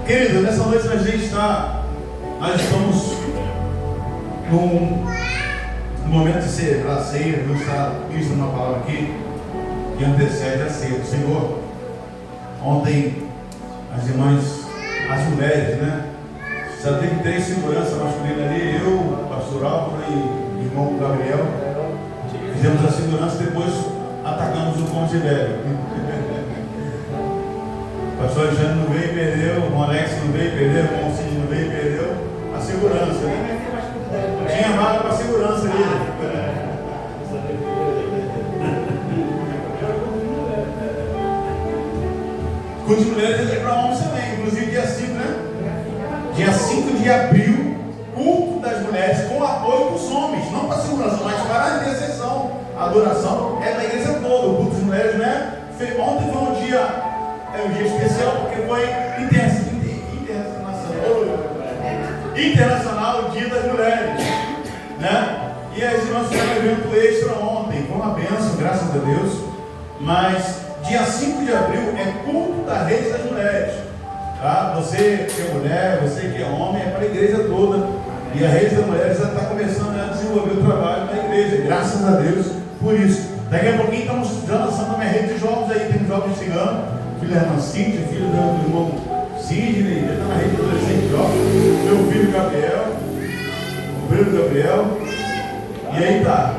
Querido, nessa noite nós estamos num momento de celebrar a ceia. Deus está ministrando uma palavra aqui que antecede a ceia do Senhor. Ontem as irmãs, as mulheres, né? Já teve 3 seguranças masculinas ali, eu, o pastor Álvaro e o irmão Gabriel. Fizemos a segurança, depois atacamos o conselheiro. O pastor Alexandre não veio e perdeu, o irmão Alex não veio e perdeu, o irmão Cid não veio e perdeu a segurança, né? Tinha vaga para segurança ali. Com as mulheres e para homens também, inclusive dia 5, né? Dia 5 de abril, culto das mulheres com apoio dos homens, não para segurança, mas para a intercessão. A adoração é da igreja toda. O culto das mulheres, né? Ontem foi um dia especial porque foi internacional, o Dia das Mulheres, né? E as irmãs fizeram um evento extra ontem, foi uma bênção, graças a Deus. Mas dia 5 de abril é culto da Rede das Mulheres, tá? Você que é mulher, você que é homem, é para a igreja toda. E a Rede das Mulheres já está começando a desenvolver o trabalho da igreja, graças a Deus por isso. Daqui a pouquinho estamos já lançando a minha rede de jovens aí, tem jovens chegando, filho da irmã Cíntia, filho do irmão Sidney, já está na rede de adolescente jovem, meu filho Gabriel, o Pedro Gabriel, e aí tá.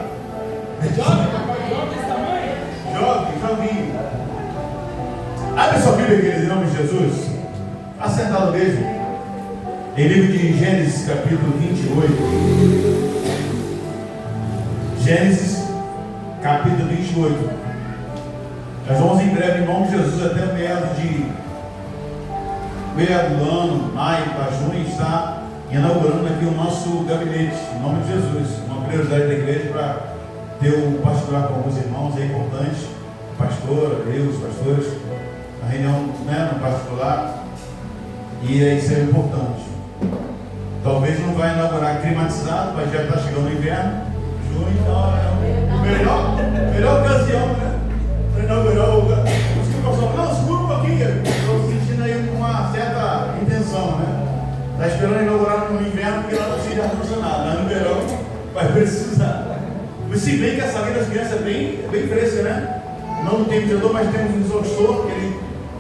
Jovinho. Abre sua Bíblia, queridos, em nome de Jesus. Assentado mesmo. Em livro de Gênesis, capítulo 28. Gênesis, capítulo 28. Nós vamos em breve, em nome de Jesus, até o meio do ano, maio para junho, está inaugurando aqui o nosso gabinete, em nome de Jesus. Uma prioridade da igreja para ter um pastorar com alguns irmãos, é importante. Pastora, eu, os pastores, a reunião, né, no particular, e isso é importante. Talvez não vai inaugurar climatizado, mas já está chegando o inverno, junho, então é a melhor ocasião, né, para inaugurar o lugar. Não, escura um pouquinho, estou sentindo aí uma certa intenção, né? Está esperando inaugurar no inverno, porque lá não precisa de ar-condicionado, mas no verão vai precisar. Mas se bem que essa vida das crianças é bem fresca, né? Não tem ventilador, mas temos um exaustor que ele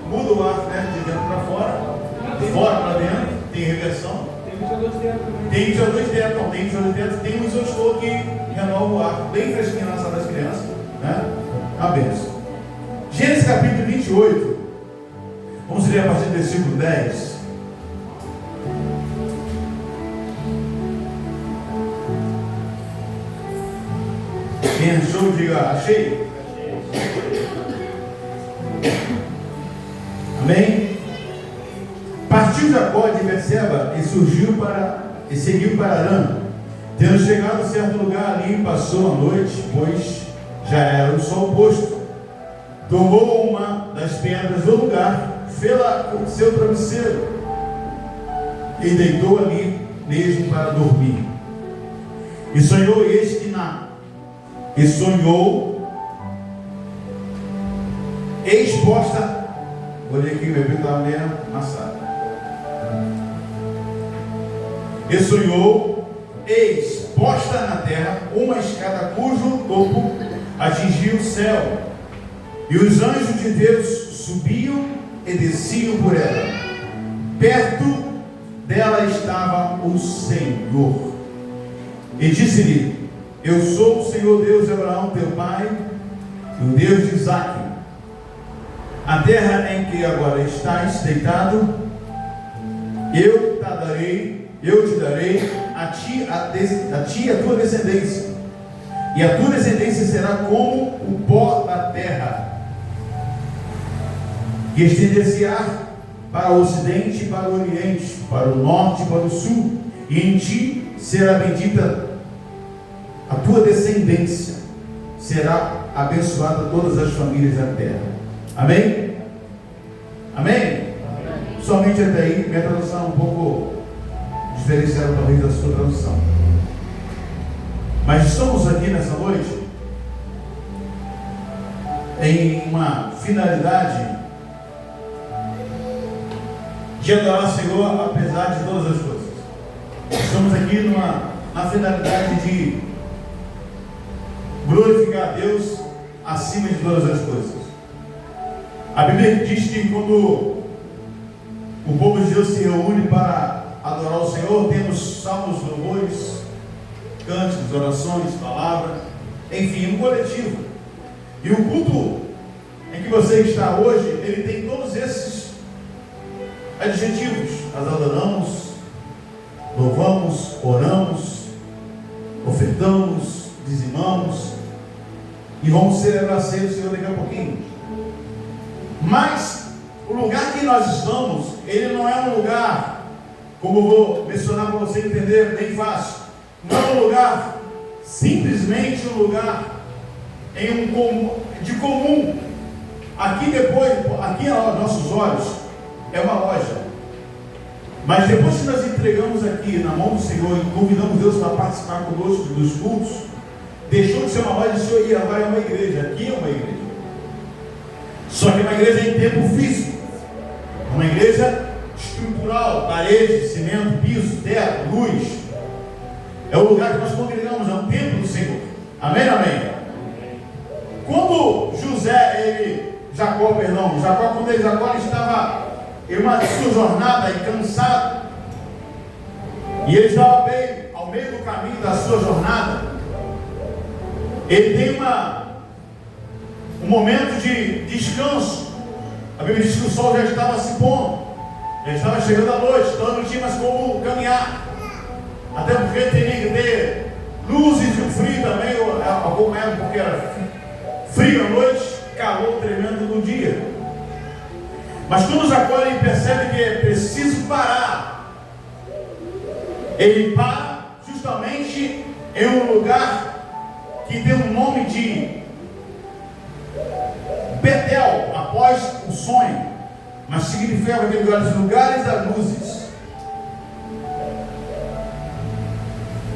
muda o ar, né, de dentro para fora, de fora para dentro, tem reversão. Tem ventilador dentro, tem um exaustor que renova o ar, bem fresquinho na sala das crianças, né? A benção. Gênesis capítulo 28, vamos ler a partir do versículo 10. Quem achou, diga, achei. Amém? Partiu Jacó de Berseba e seguiu para Arã. Tendo chegado a certo lugar ali, passou a noite, pois já era o sol posto. Tomou uma das pedras do lugar, fê-la com seu travesseiro e deitou ali mesmo para dormir. E sonhou exposta. Vou ler aqui, meu filho estava meio amassado. E sonhou exposta na terra uma escada cujo topo atingia o céu, e os anjos de Deus subiam e desciam por ela. Perto dela estava o Senhor, e disse-lhe: Eu sou o Senhor Deus de Abraão, teu pai, e o Deus de Isaque. A terra em que agora estás deitado, eu te darei a ti e a tua descendência, e a tua descendência será como o pó da terra, que estender-se-á para o ocidente e para o oriente, para o norte e para o sul, e em ti será bendita a tua descendência, será abençoada todas as famílias da terra. Amém? Amém? Amém. Somente até aí. Minha tradução é um pouco diferenciada talvez da sua tradução, mas estamos aqui nessa noite em uma finalidade de adorar o Senhor apesar de todas as coisas. Estamos aqui na finalidade de glorificar a Deus acima de todas as coisas. A Bíblia diz que quando o povo de Deus se reúne para adorar o Senhor, temos salmos, louvores, cânticos, orações, palavra, enfim, um coletivo. E o culto em que você está hoje, ele tem todos esses adjetivos. Nós adoramos, louvamos, oramos, ofertamos, dizimamos e vamos celebrar a ceia do Senhor daqui a pouquinho. Mas o lugar que nós estamos, ele não é um lugar, como eu vou mencionar para você entender bem fácil, não é um lugar simplesmente um lugar de comum. Aqui aos nossos olhos é uma loja, mas depois que nós entregamos aqui na mão do Senhor e convidamos Deus para participar conosco dos cultos, deixou de ser uma loja, Senhor, e agora é uma igreja. Aqui é uma igreja, só que é uma igreja em tempo físico, uma igreja estrutural, parede, cimento, piso, teto, luz. É o lugar que nós congregamos, é um templo do Senhor. Amém, amém. Quando Jacó, quando ele estava em uma sua jornada e cansado, e ele estava bem ao meio do caminho da sua jornada, ele tem um momento de descanso. A Bíblia diz que o sol já estava se pondo, já estava chegando a noite, então não tinha mais como caminhar, até porque teria que ter luzes e o frio também, alguma época porque era frio à noite, calor tremendo no dia. Mas quando Jacó ele percebe que é preciso parar, ele para justamente em um lugar que tem o nome de Betel, após o sonho, mas significa aquele lugares a luzes.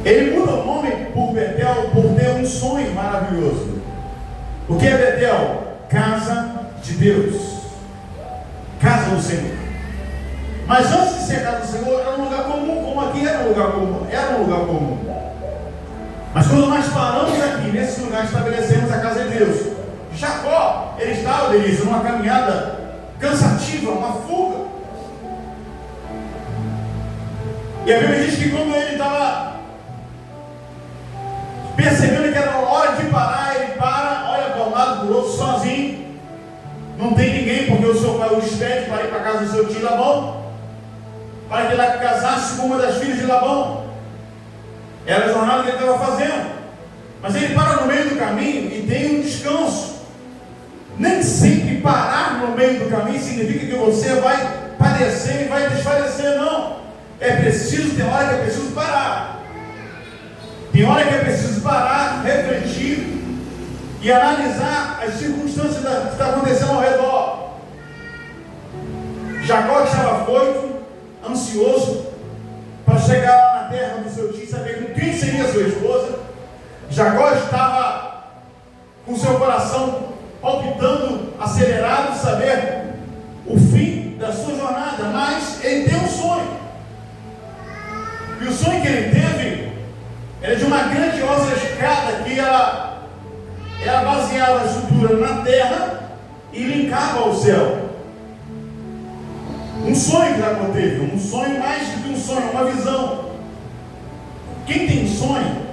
Ele muda o nome por Betel por ter um sonho maravilhoso. O que é Betel? Casa de Deus, casa do Senhor. Mas antes de ser casa do Senhor, era um lugar comum, como aqui era um lugar comum. Mas quando nós paramos aqui, nesse lugar, estabelecemos a casa de Deus. Jacó, ele estava, Denise, numa caminhada cansativa, uma fuga. E a Bíblia diz que quando ele estava percebendo que era hora de parar, ele para, olha para um lado, para o outro, sozinho. Não tem ninguém, porque o seu pai o despede para ir para a casa do seu tio Labão, para que ele casasse com uma das filhas de Labão. Era a jornada que ele estava fazendo. Mas ele para no meio do caminho e tem um descanso. Nem sempre parar no meio do caminho significa que você vai padecer e vai desfalecer, não. É preciso, tem hora que é preciso parar. Tem hora que é preciso parar, refletir e analisar as circunstâncias que estão acontecendo ao redor. Jacó estava afoito, ansioso, para chegar lá na terra do seu tio e saber com quem seria sua esposa. Jacó estava com seu coração palpitando, acelerado, de saber o fim da sua jornada, mas ele tem um sonho. E o sonho que ele teve era de uma grandiosa escada que ela baseava a estrutura na terra e linkava ao céu. Um sonho que Jacó teve, um sonho mais do que um sonho, uma visão. Quem tem sonho,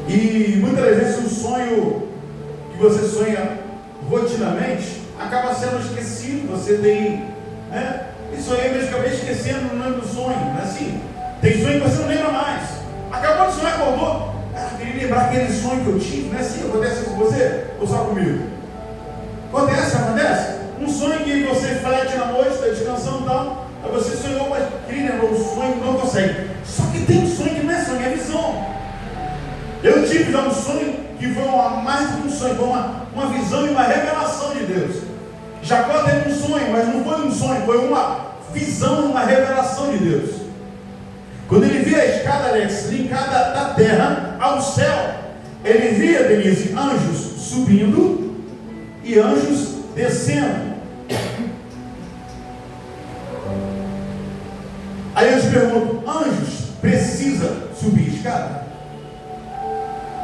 e muitas vezes um sonho que você sonha rotinamente acaba sendo esquecido. Você tem, né? E sonhei, mas acabei esquecendo o nome do sonho, não é assim? Tem sonho que você não lembra mais. Acabou de sonhar, acordou. Eu queria lembrar aquele sonho que eu tive, não é assim? Acontece com você ou só comigo? Acontece? Um sonho que você flete na noite, está descansando e tal. Aí você sonhou, mas queria lembrar o sonho, não consegue. Só que tem um sonho que não é sonho, é visão. Eu tive já um sonho que foi mais do que um sonho, foi uma visão e uma revelação de Deus. Jacó teve um sonho, mas não foi um sonho, foi uma visão, uma revelação de Deus. Quando ele via a escada, Alex, linkada da terra ao céu, ele via, Denise, anjos subindo e anjos descendo. Aí eu te pergunto: anjos precisa subir escada?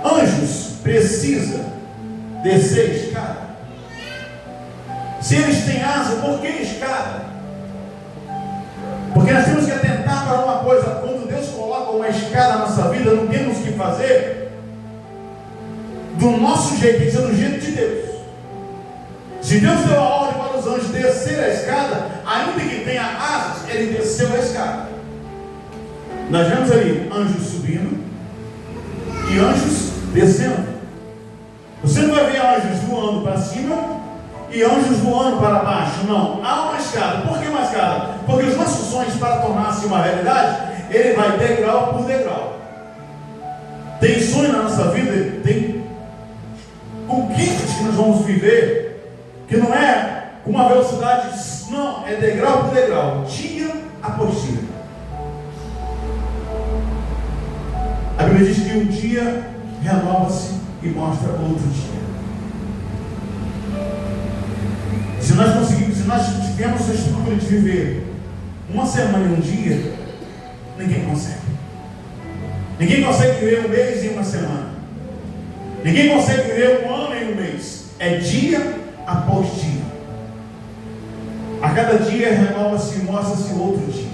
Anjos precisa descer escada? Se eles têm asa, por que escada? Porque nós temos que atentar para uma coisa: quando Deus coloca uma escada na nossa vida, não temos que fazer do nosso jeito, tem que ser do jeito de Deus. Se Deus deu a ordem para os anjos descer a escada, ainda que tenha asas, ele desceu a escada. Nós vemos ali anjos subindo e anjos descendo. Você não vai ver anjos voando para cima e anjos voando para baixo. Não, há uma escada. Por que uma escada? Porque os nossos sonhos, para tornar-se uma realidade, ele vai degrau por degrau. Tem sonho na nossa vida, tem conquistas que nós vamos viver, que não é com uma velocidade, não, é degrau por degrau, dia após dia. A Bíblia diz que um dia renova-se e mostra outro dia. Se nós conseguimos, se nós tivermos a estrutura de viver uma semana e um dia, ninguém consegue. Ninguém consegue viver um mês em uma semana. Ninguém consegue viver um ano em um mês. É dia após dia. A cada dia renova-se e mostra-se outro dia.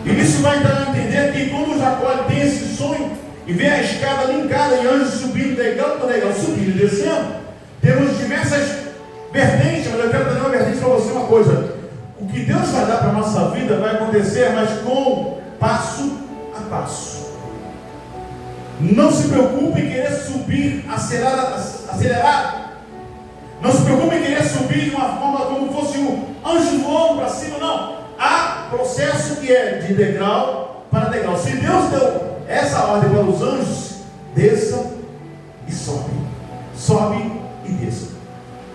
E isso vai dar a entender que quando Jacó tem esse sonho e vê a escada linkada e anjos subindo degrau por degrau, subindo e descendo, temos diversas vertentes. Mas eu quero dar uma vertente para você, uma coisa: o que Deus vai dar para a nossa vida vai acontecer, mas com passo a passo. Não se preocupe em querer subir acelerado. Não se preocupe em querer subir de uma forma como fosse um anjo voando para cima. Não. Há processo que é de degrau para degrau. Se Deus deu essa ordem para os anjos, desça e sobe. Sobe e desça.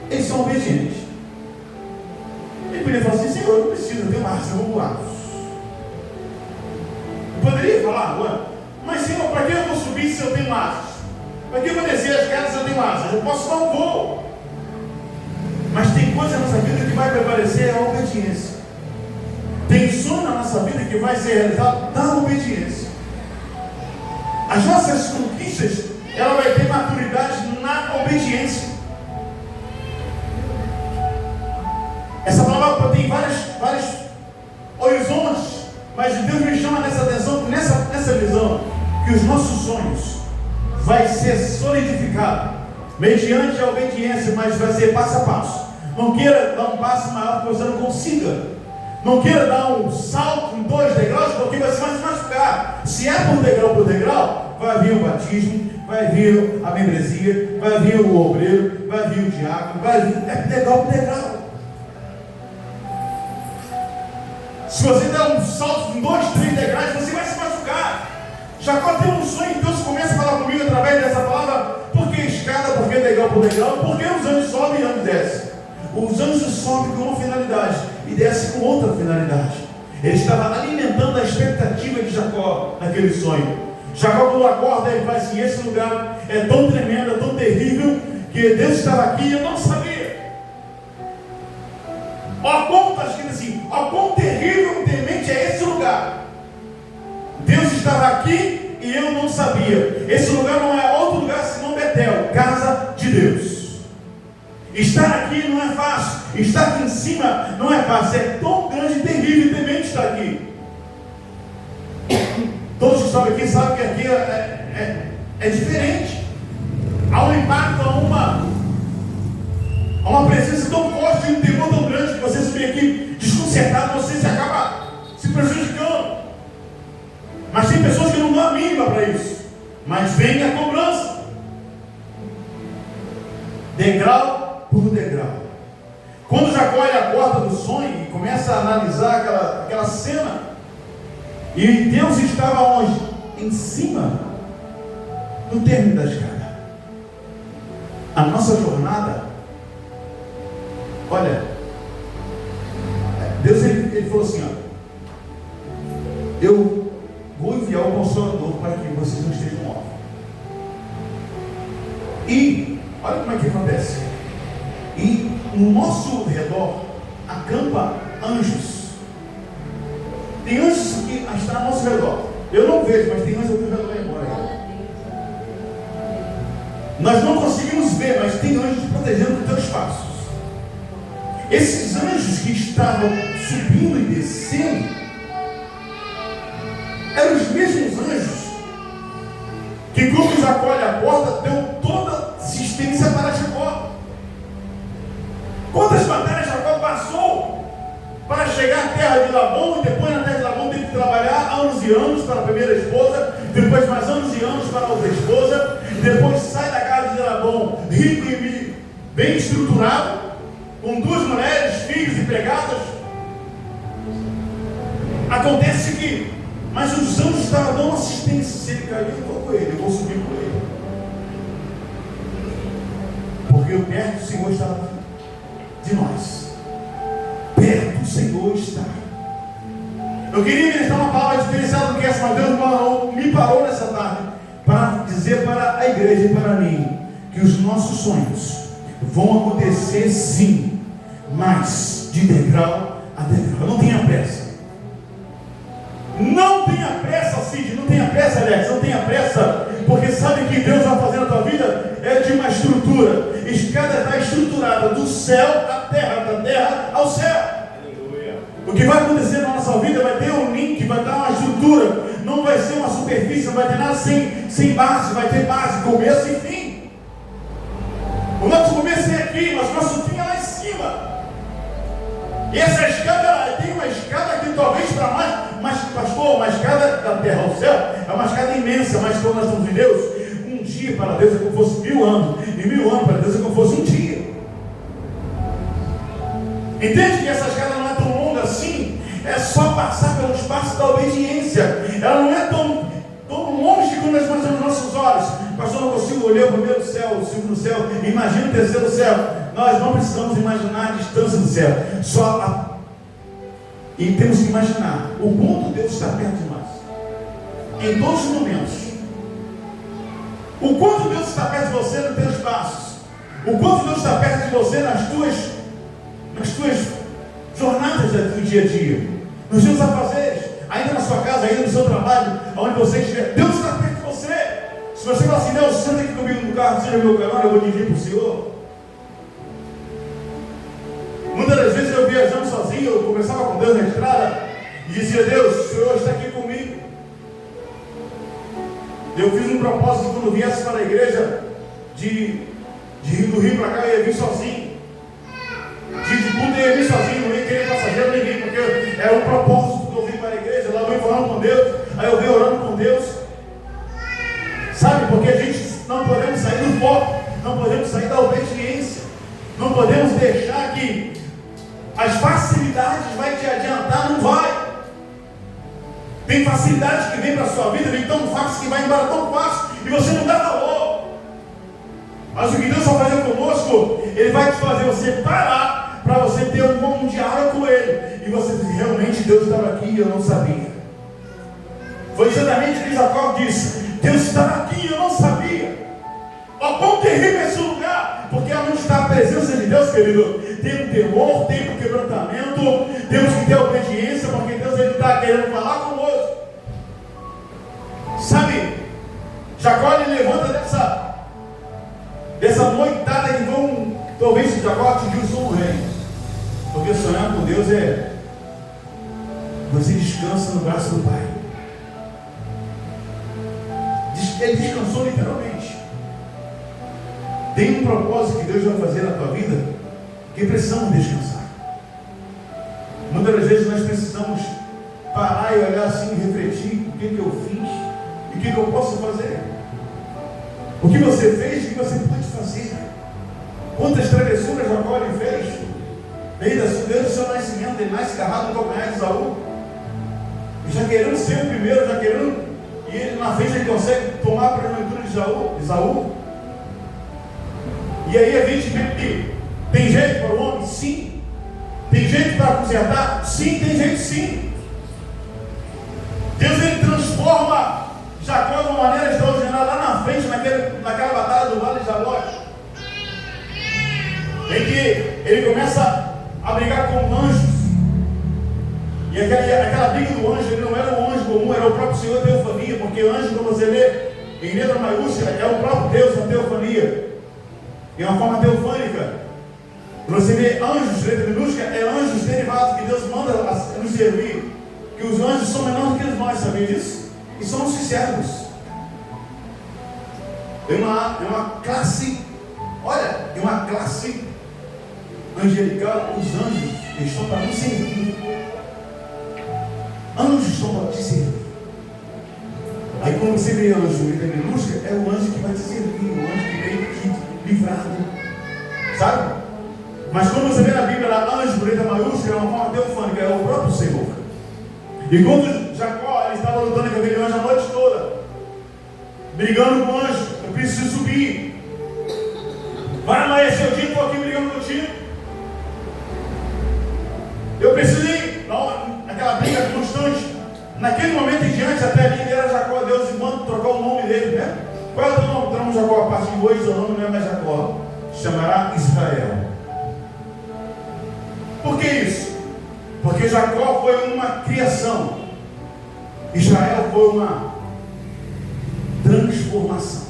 Eles são obedientes. Ele poderia falar assim: Senhor, eu não preciso, eu tenho asa, eu vou voar. Eu poderia falar: ué, mas Senhor, para que eu vou subir se eu tenho asas? Para que eu vou descer as escadas se eu tenho asas? Eu posso dar um voo. Mas tem coisa na nossa vida que vai prevalecer a obediência. Tem sonho na nossa vida que vai ser realizado na obediência. As nossas conquistas, ela vai ter maturidade na obediência. Essa palavra tem vários horizontes, mas Deus me chama nessa atenção, nessa visão, que os nossos sonhos vai ser solidificado mediante a obediência, mas vai ser passo a passo. Não queira dar um passo maior que você não consiga. Não queira dar um salto em 2 degraus, porque você vai se machucar. Se é por degrau, vai vir o batismo, vai vir a membresia, vai vir o obreiro, vai vir o diácono, vai vir, é degrau por degrau. Se você der um salto em 2, 3 degraus, você vai se machucar. Jacó tem um sonho, e Deus começa a falar comigo através dessa palavra. Por que escada? Por que degrau por degrau? Porque os anjos sobem e os anjos descem. Os anjos sobem com uma finalidade e descem com outra finalidade. Ele estava alimentando a expectativa de Jacó naquele sonho. Jacó, quando acorda, ele faz assim: esse lugar é tão tremendo, é tão terrível, que Deus estava aqui e eu não sabia. Ó, como está escrito assim: ó, quão terrível, temente é esse lugar. Deus estava aqui e eu não sabia. Esse lugar não é outro lugar senão Betel, casa de Deus. Estar aqui não é fácil. Estar aqui em cima não é fácil. É tão grande e terrível e temente estar aqui. Todos que estão aqui sabem que aqui é diferente. Há um impacto, há uma presença tão forte, um temor tão grande, que você subir aqui desconcertado, você se acaba se prejudicando. Mas tem pessoas que não dão a mínima para isso. Mas vem a cobrança. Degrau por degrau. Quando Jacó acorda do sonho e começa a analisar aquela cena, e Deus estava onde? Em cima, no término da escada. A nossa jornada, olha, Deus ele falou assim: ó, eu vou enviar o Consolador para que vocês não estejam órfãos. E olha como é que acontece. E no nosso redor acampa anjos. Tem anjos que estão ao nosso redor. Eu não vejo, mas tem anjos ao teu redor aí embora. Nós não conseguimos ver, mas tem anjos protegendo os teus passos. Esses anjos que estavam subindo e descendo eram os mesmos anjos que, quando Jacó olha a porta, deu toda assistência para Jacó. Quantas batalhas Jacó passou para chegar à terra de Labão, e depois na terra de Labão teve que trabalhar anos e anos para a primeira esposa, depois mais anos e anos para a outra esposa, depois sai da casa de Labão rico e bem estruturado, com 2 mulheres, filhos, empregadas. Acontece que, mas os anjos estavam dando assistência. Se ele cair, eu vou com ele, eu vou subir com ele, porque o perto do Senhor estava de nós. Perto do Senhor está. Eu queria ministrar uma palavra diferenciada do que essa, mas Deus me parou nessa tarde para dizer para a igreja e para mim que os nossos sonhos vão acontecer sim, mas de degrau a degrau. Não tenha pressa. Não tenha pressa, Cid, não tenha pressa, Alex, não tenha pressa, porque sabe que Deus vai fazer na tua vida é de uma estrutura. Escada está estruturada do céu à terra, da terra ao céu. Aleluia. O que vai acontecer na nossa vida vai ter um link, vai dar uma estrutura, não vai ser uma superfície, não vai ter nada sem base, vai ter base, começo e fim. O nosso começo é aqui, mas o nosso fim é lá em cima. E essa escada, tem uma escada aqui talvez para nós, mas pastor, uma escada da terra ao céu é uma escada imensa, mas quando nós estamos em Deus, um dia para Deus é como fosse 1000 anos, e 1000 anos para Deus é como fosse um dia. Entende que essa escada não é tão longa assim? É só passar pelo espaço da obediência. Ela não é tão longe quando nós imaginamos nossos olhos. Pastor, não consigo olhar o primeiro céu, o segundo céu, imagina o terceiro céu. Nós não precisamos imaginar a distância do céu, e temos que imaginar o quanto Deus está perto de nós, em todos os momentos. O quanto Deus está perto de você nos teus passos, o quanto Deus está perto de você nas tuas jornadas do dia a dia, nos seus afazeres, ainda na sua casa, ainda no seu trabalho, aonde você estiver. Deus está perto de você. Se você falar assim, Deus, senta aqui comigo no carro, seja meu canal, eu vou dirigir para o Senhor. Muitas das vezes eu viajando sozinho, eu conversava com Deus na estrada e dizia, Deus, o Senhor está aqui comigo. Eu fiz um propósito quando viesse para a igreja do Rio para cá, eu ia vir sozinho. De culto eu ia vir sozinho, não ia querer passageiro ninguém, porque era um propósito que eu vim para a igreja. Lá eu vim falando com Deus, aí eu vim orando com Deus. Sabe, porque a gente não podemos sair do foco, não podemos sair da obediência, não podemos deixar que as facilidades vai te adiantar, não vai. Tem facilidades que vem para a sua vida, vem tão fácil que vai embora tão fácil, e você não dá valor. Mas o que Deus vai fazer conosco, Ele vai te fazer você parar, para você ter um diálogo com Ele, e você diz, realmente Deus estava aqui e eu não sabia. Foi exatamente o que Jacó disse, Deus estava aqui e eu não sabia. Ó, quão terrível é esse lugar, porque onde está a presença de Deus, querido, tem um temor, tem um quebrantamento, temos que ter obediência, porque Deus está querendo falar conosco. Sabe, Jacó ele levanta dessa noitada que vão, talvez Jacó atingiu o som rei, porque sonhar com Deus é você descansa no braço do Pai. Ele descansou literalmente. Tem um propósito que Deus vai fazer na tua vida, que precisamos descansar. Muitas das vezes nós precisamos parar e olhar assim e refletir o que eu fiz e o que eu posso fazer. O que você fez e o que você pode fazer. Quantas travessuras Jacó ele fez? Desde o seu nascimento, ele nasce agarrado no calcanhar de Esaú, já querendo ser o primeiro, já querendo, e ele na frente ele consegue tomar a primogenitura de Esaú. E aí a gente vê que tem jeito para o homem? Sim. Tem jeito para consertar? Sim, tem jeito sim. Deus ele transforma Jacó de uma maneira extraordinária lá na frente, naquela batalha do Vale de Jaboque, em que ele começa a brigar com anjos, E aquela briga do anjo, ele não era um anjo comum, era o próprio Senhor teofania, porque anjo, quando você lê em letra maiúscula, é o próprio Deus na teofania. É uma forma teofânica. Quando você vê anjos, letra minúscula, é anjos derivados que Deus manda nos servir. Que os anjos são menores do que nós, sabia disso? E são os servos. É uma classe, olha, é uma classe angelical. Os anjos, eles estão para nos servir. Anjos estão para te servir. Aí quando você vê anjo em letra minúscula, é o anjo que vai te servir, o anjo que veio te livrar, sabe? Mas quando você vê na Bíblia lá, anjo por letra maiúscula, é uma forma teofânica, é o próprio Senhor. E quando Jacó, ele estava lutando com aquele anjo a noite toda, brigando com o anjo, eu preciso subir. Vai amanhecer o dia, estou aqui brigando contigo. Eu preciso ir. Não, aquela briga constante. Naquele momento em diante, até ali ele era Jacó. Deus manda trocar o nome dele, né? Qual é o teu nome? Então Jacó, a partir de hoje, seu nome não é mais Jacó, se chamará Israel. Por que isso? Porque Jacó foi uma criação, Israel foi uma transformação.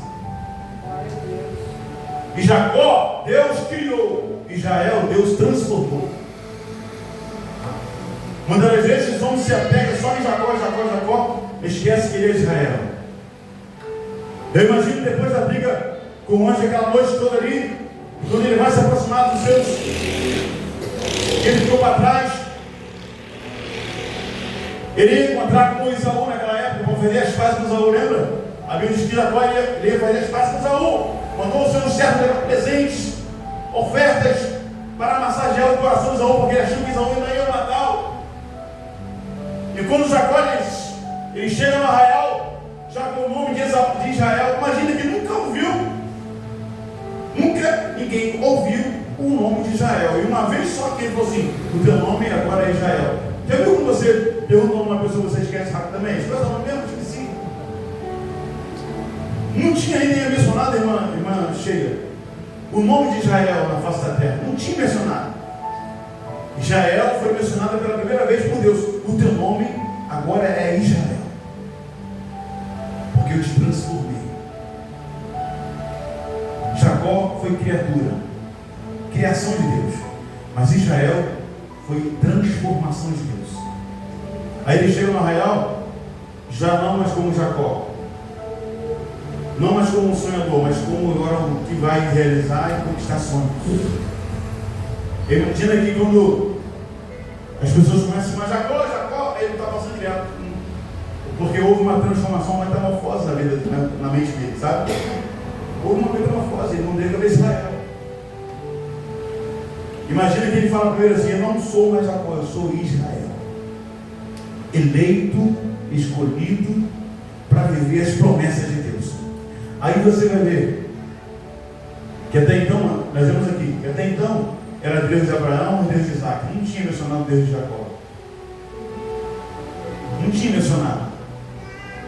E Jacó, Deus criou, Israel, Deus transformou. Muitas vezes os homens se apegam só em Jacó, esquece que ele é Israel. Eu imagino depois da briga com o anjo aquela noite toda ali, quando ele vai se aproximar dos seus, ele ficou para trás, ele ia encontrar com Esaú naquela época, para fazer as pazes com Esaú, lembra? A Bíblia diz que Jacó ia fazer as pazes com Esaú, mandou os seus servos levar presentes, ofertas, para massagear o coração de Esaú, porque ele achou que Esaú ainda ia matá-lo. E quando Jacó ele chega no arraial, já com o nome de Israel, imagina que nunca ninguém ouviu o nome de Israel. E uma vez só que ele falou assim: o teu nome agora é Israel. Já viu quando você pergunta a uma pessoa, você esquece rapidamente? Qual é o nome mesmo? Esqueci. Não tinha ainda mencionado, irmã Sheila, o nome de Israel na face da terra. Não tinha mencionado. Israel foi mencionado pela primeira vez por Deus. O teu nome agora é Israel, porque eu te transformei. Jacó foi criatura, criação de Deus, mas Israel foi transformação de Deus. Aí ele chega no arraial, já não mais como Jacó, não mais como um sonhador, mas como agora o que vai realizar e conquistar sonhos. Imagina que quando as pessoas começam a chamar Jacó, ele está passando direto, porque houve uma transformação, uma metamorfose na mente dele, sabe? Houve uma metamorfose, ele não deve ver Israel. Imagina que ele fala para ele assim: eu não sou mais Jacó, eu sou Israel, eleito, escolhido para viver as promessas de Deus. Aí você vai ver que até então, nós vemos aqui, que até então era Deus de Abraão e Deus de Isaac. Não tinha mencionado Deus de Jacó. Não tinha mencionado.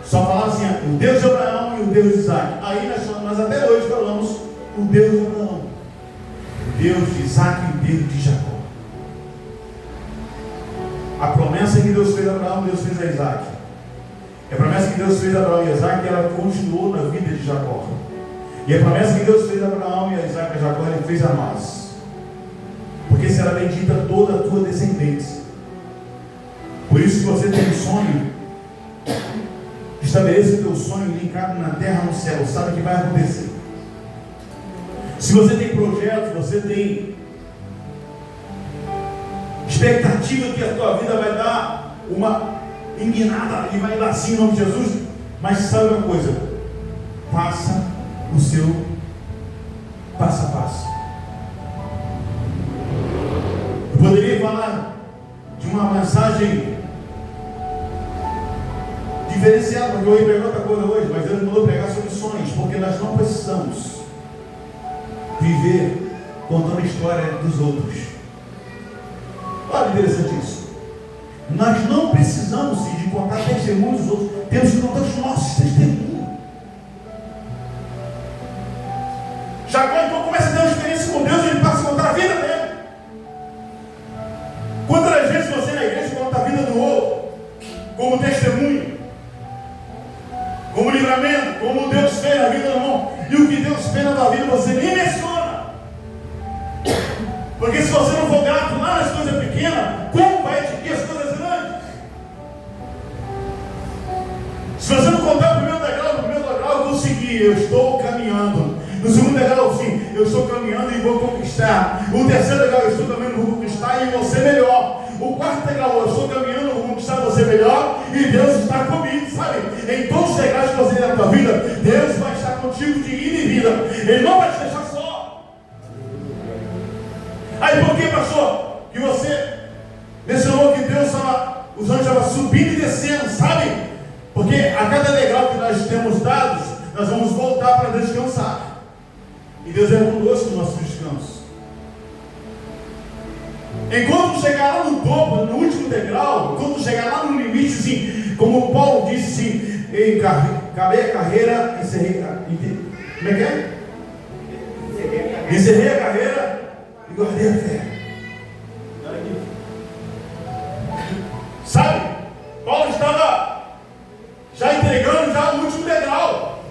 Só falava assim: o Deus de Abraão e o Deus de Isaac. Aí nós até hoje falamos o Deus de Abraão, o Deus de Isaac e o Deus de Jacó. A promessa que Deus fez a Abraão, Deus fez a Isaac. E a promessa que Deus fez a Abraão e a Isaac, ela continuou na vida de Jacó. E a promessa que Deus fez a Abraão e a Isaac e a Jacó, Ele fez a nós. Porque será bendita toda a tua descendência. Por isso que você tem um sonho, estabeleça o teu sonho linkado na terra, no céu. Sabe o que vai acontecer. Se você tem projetos, você tem expectativa que a tua vida vai dar uma enguinada e vai dar sim em nome de Jesus, mas sabe uma coisa, faça o seu passo a passo. Eu poderia falar de uma mensagem diferenciada, porque eu ia pregar outra coisa hoje, mas Deus mandou pregar sobre sonhos, porque nós não precisamos viver contando a história dos outros. Olha que interessante isso. Nós não precisamos de contar testemunhos dos outros, temos que contar os nossos testemunhos. Jacó então começa a ter uma experiência com Deus e ele passa a contar a vida dele. Quantas vezes você na igreja conta a vida do outro? como testemunho, como livramento, como Deus fez na vida do irmão. E o que Deus fez na tua vida você nem menciona. Porque se você não for grato lá nas coisas pequenas, como vai atingir as coisas grandes? Se você não contar o primeiro degrau eu consegui, eu estou caminhando. No segundo degrau, sim, eu estou caminhando e vou conquistar. O terceiro degrau, eu estou caminhando e vou conquistar e você melhor. O quarto degrau, eu estou caminhando, vou conquistar você melhor e Deus está comigo, sabe? Em todos os degraus que você tem na tua vida, Deus vai estar contigo de ida e vida. Ele não vai te deixar só. Aí por que, pastor? Que você mencionou que Deus estava, os anjos estavam subindo e descendo, sabe? Porque a cada degrau que nós temos dados, nós vamos voltar para descansar. E Deus é conosco no nosso descanso. Enquanto chegar lá no topo, no último degrau, quando chegar lá no limite, assim, como Paulo disse, assim, acabei a carreira, encerrei como é que é? Encerrei a carreira e guardei a fé. Sabe? Paulo estava já entregando já o último degrau.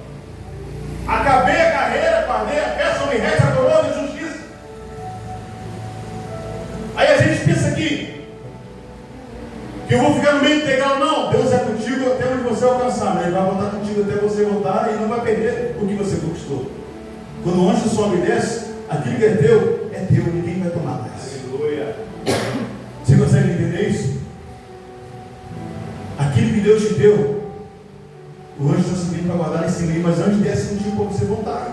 Acabei a carreira, guardei a fé, só me resta a coroa de justiça. Aí a gente pensa que eu vou ficar no meio integral. Não, Deus é contigo até onde você alcançar, mas Ele vai voltar contigo até você voltar e não vai perder o que você conquistou. Quando o anjo sobe e desce, aquilo que é teu, ninguém vai tomar mais. Aleluia. Você consegue entender isso? Aquilo que Deus te deu, o anjo está subindo para guardar em cima, mas antes desce contigo para você voltar.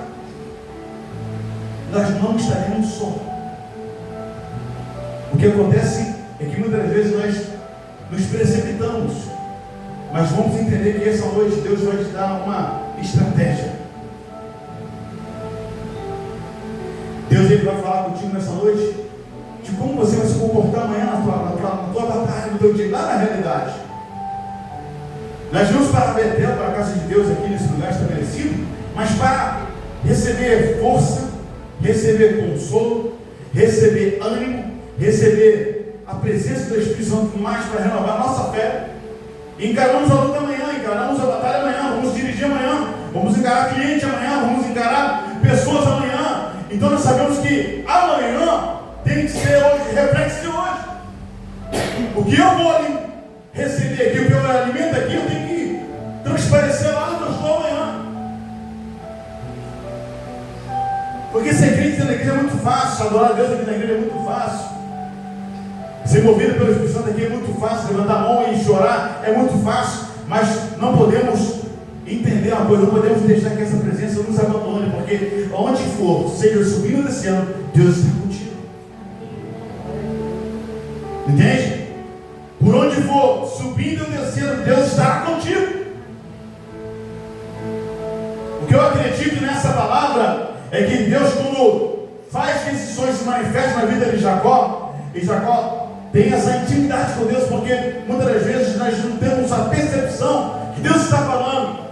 Nós não estaremos só. O que acontece é que muitas vezes nós nos precipitamos, mas vamos entender que essa noite Deus vai te dar uma estratégia. Deus ele vai falar contigo nessa noite de como você vai se comportar amanhã na tua batalha, no teu dia, lá na realidade. Nós vamos para Betel, para a casa de Deus aqui nesse lugar estabelecido, mas para receber força, receber consolo, receber ânimo, receber a presença do Espírito Santo mais para renovar a nossa fé. Encaramos a luta amanhã, encaramos a batalha amanhã, vamos dirigir amanhã, vamos encarar cliente amanhã, vamos encarar pessoas amanhã. Então nós sabemos que amanhã tem que ser hoje, reflete-se hoje. O que eu vou ali receber aqui, o que eu alimento aqui, eu tenho que transparecer lá onde eu estou amanhã. Porque ser crente na igreja é muito fácil, adorar a Deus aqui na igreja é muito fácil. Ser movido pelo Espírito Santo aqui é muito fácil, levantar a mão e chorar é muito fácil, mas não podemos entender uma coisa, não podemos deixar que essa presença nos abandone, porque onde for, seja subindo ou descendo, Deus está contigo. Entende? Por onde for, subindo ou descendo, Deus estará contigo. O que eu acredito nessa palavra é que Deus, quando faz que esses sonhos se manifestem na vida de Jacó, e Jacó tem essa intimidade com Deus, porque muitas das vezes nós não temos a percepção que Deus está falando.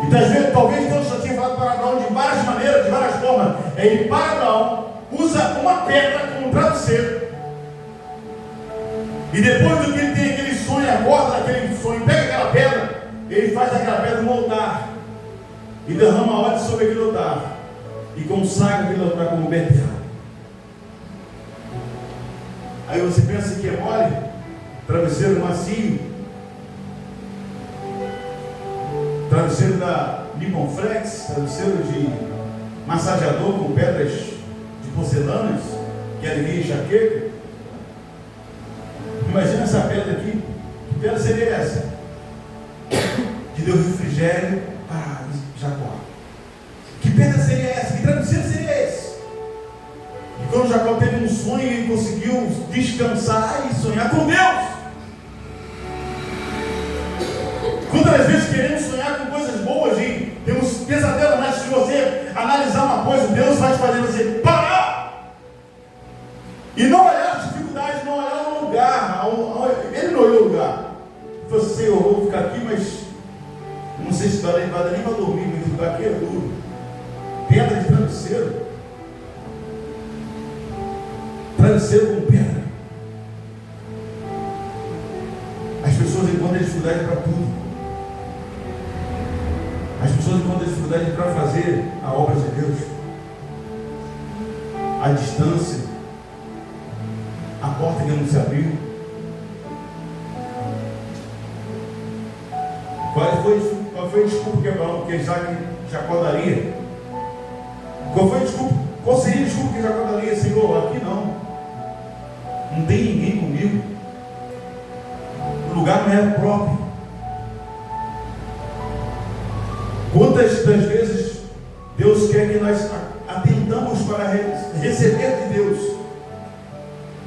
E talvez Deus já tinha falado para Abraão de várias maneiras, de várias formas. Ele, para Abraão, usa uma pedra como travesseiro. E depois do que ele tem aquele sonho, acorda daquele sonho, pega aquela pedra, ele faz aquela pedra no altar. E derrama óleo sobre aquele altar. E consagra aquele altar como Betel. Aí você pensa que é mole, travesseiro macio, travesseiro da Nippon Flex, travesseiro de massageador com pedras de porcelanas, que alivia enxaqueca. Imagina essa pedra aqui, que pedra seria essa? Que deu refrigério para Jacó. Que pedra seria essa? Que travesseiro seria esse? E quando Jacó teve um sonho, ele conseguiu descansar e sonhar com Deus. Quantas vezes queremos sonhar com coisas boas e temos pesadelos, mas se você analisar uma coisa, Deus vai te fazer você parar e não olhar as dificuldades, não olhar o lugar. Ele não olhou o lugar. Ele falou assim: eu vou ficar aqui, mas não sei se vai dar nem para dormir, mas o lugar aqui é duro. Pedra de travesseiro. Travesseiro com pedra. As dificuldade para tudo. As pessoas encontram dificuldade para fazer a obra de Deus. A distância, a porta que não se abriu. Qual foi a desculpa que Jacó daria? Qual seria a desculpa que Jacó daria? Senhor, aqui não tem ninguém comigo, o lugar não é próprio. Quantas das vezes Deus quer que nós atentamos para receber de Deus?